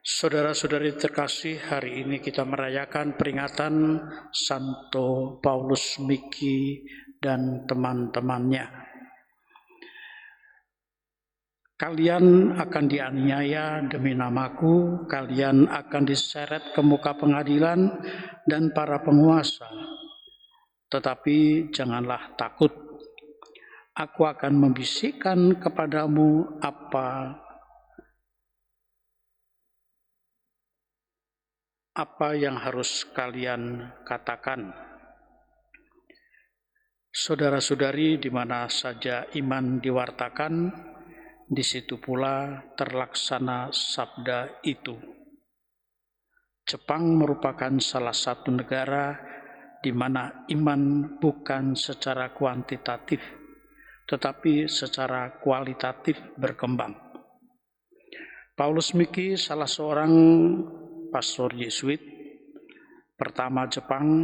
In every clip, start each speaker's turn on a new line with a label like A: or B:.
A: Saudara-saudari terkasih, hari ini kita merayakan peringatan Santo Paulus Miki dan teman-temannya. Kalian akan dianiaya demi namaku, kalian akan diseret ke muka pengadilan dan para penguasa. Tetapi janganlah takut. Aku akan membisikkan kepadamu apa yang harus kalian katakan. Saudara-saudari, di mana saja iman diwartakan, di situ pula terlaksana sabda itu. Jepang merupakan salah satu negara di mana iman bukan secara kuantitatif, tetapi secara kualitatif berkembang. Paulus Miki, salah seorang pastor Yesuit pertama Jepang,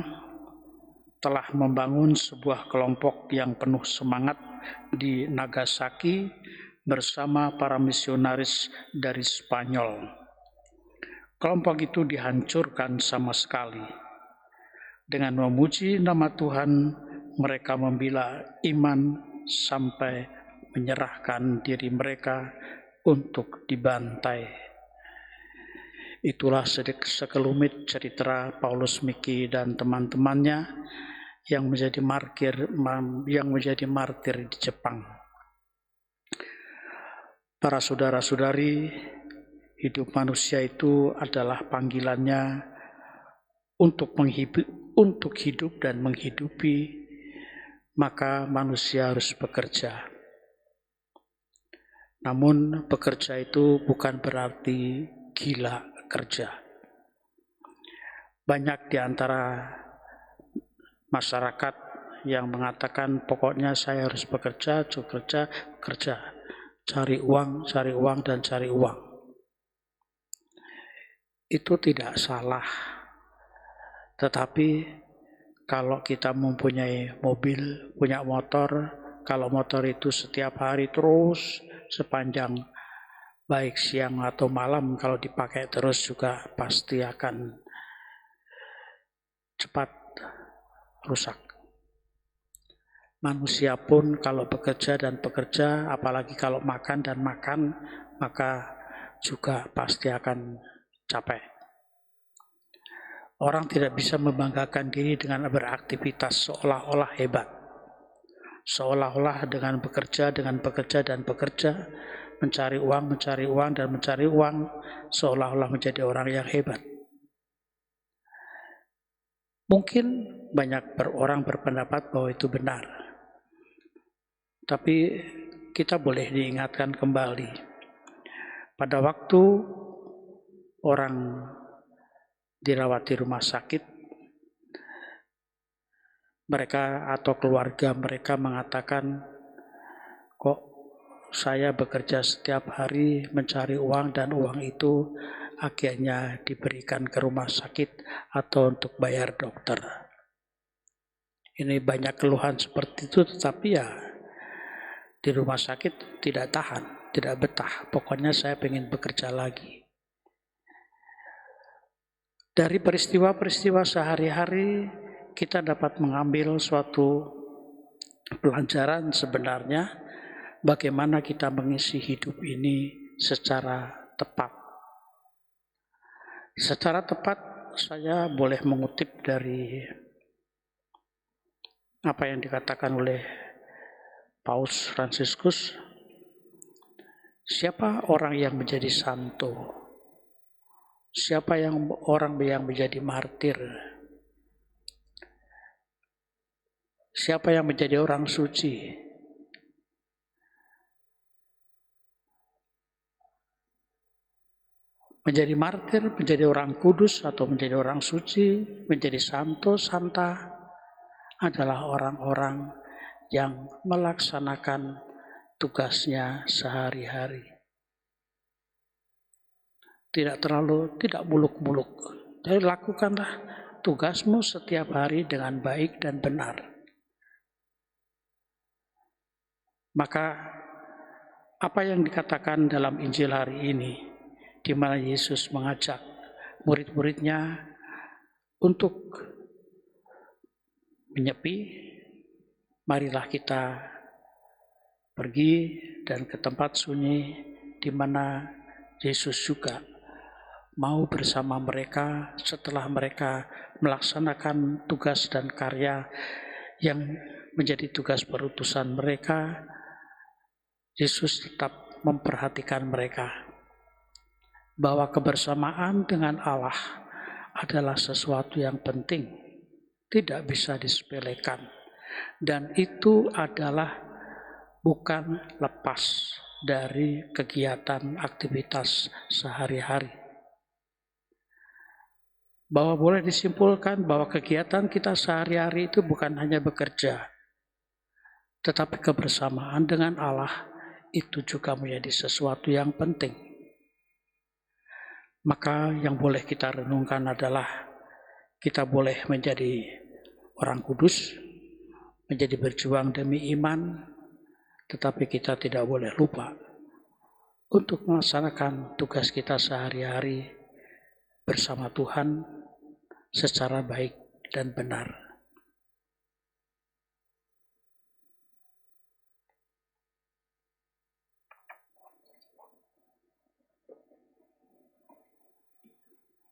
A: telah membangun sebuah kelompok yang penuh semangat di Nagasaki bersama para misionaris dari Spanyol. Kelompok itu dihancurkan sama sekali. Dengan memuji nama Tuhan, mereka membela iman sampai menyerahkan diri mereka untuk dibantai. Itulah sekelumit cerita Paulus Miki dan teman-temannya yang menjadi martir di Jepang. Para saudara-saudari, hidup manusia itu adalah panggilannya untuk hidup dan menghidupi, maka manusia harus bekerja. Namun bekerja itu bukan berarti gila kerja. Banyak di antara masyarakat yang mengatakan pokoknya saya harus bekerja, cari uang, dan cari uang. Itu tidak salah. Tetapi kalau kita mempunyai mobil, punya motor, kalau motor itu setiap hari terus sepanjang baik siang atau malam, kalau dipakai terus juga pasti akan cepat rusak. Manusia pun kalau bekerja, apalagi kalau makan dan makan, maka juga pasti akan capek. Orang tidak bisa membanggakan diri dengan beraktivitas seolah-olah hebat. Seolah-olah dengan bekerja, mencari uang, seolah-olah menjadi orang yang hebat. Mungkin banyak orang berpendapat bahwa itu benar. Tapi kita boleh diingatkan kembali. Pada waktu orang dirawat di rumah sakit, mereka atau keluarga mereka mengatakan, kok saya bekerja setiap hari mencari uang dan uang itu akhirnya diberikan ke rumah sakit atau untuk bayar dokter. Ini banyak keluhan seperti itu, tetapi ya di rumah sakit tidak tahan, tidak betah. Pokoknya saya ingin bekerja lagi. Dari peristiwa-peristiwa sehari-hari kita dapat mengambil suatu pelajaran sebenarnya bagaimana kita mengisi hidup ini secara tepat. Secara tepat saya boleh mengutip dari apa yang dikatakan oleh Paus Fransiskus. Siapa orang yang menjadi santo? Siapa orang yang menjadi martir? Siapa yang menjadi orang suci? Menjadi martir, menjadi orang kudus, atau menjadi orang suci, menjadi santo, santa, adalah orang-orang yang melaksanakan tugasnya sehari-hari. Tidak muluk-muluk. Jadi lakukanlah tugasmu setiap hari dengan baik dan benar. Maka apa yang dikatakan dalam Injil hari ini di mana Yesus mengajak murid-muridnya untuk menyepi. Marilah kita pergi dan ke tempat sunyi di mana Yesus juga mau bersama mereka setelah mereka melaksanakan tugas dan karya yang menjadi tugas perutusan mereka. Yesus tetap memperhatikan mereka bahwa kebersamaan dengan Allah adalah sesuatu yang penting, tidak bisa disepelekan. Dan itu adalah bukan lepas dari kegiatan aktivitas sehari-hari. Bahwa boleh disimpulkan bahwa kegiatan kita sehari-hari itu bukan hanya bekerja, tetapi kebersamaan dengan Allah itu juga menjadi sesuatu yang penting. Maka yang boleh kita renungkan adalah kita boleh menjadi orang kudus, menjadi berjuang demi iman, tetapi kita tidak boleh lupa untuk melaksanakan tugas kita sehari-hari bersama Tuhan secara baik dan benar.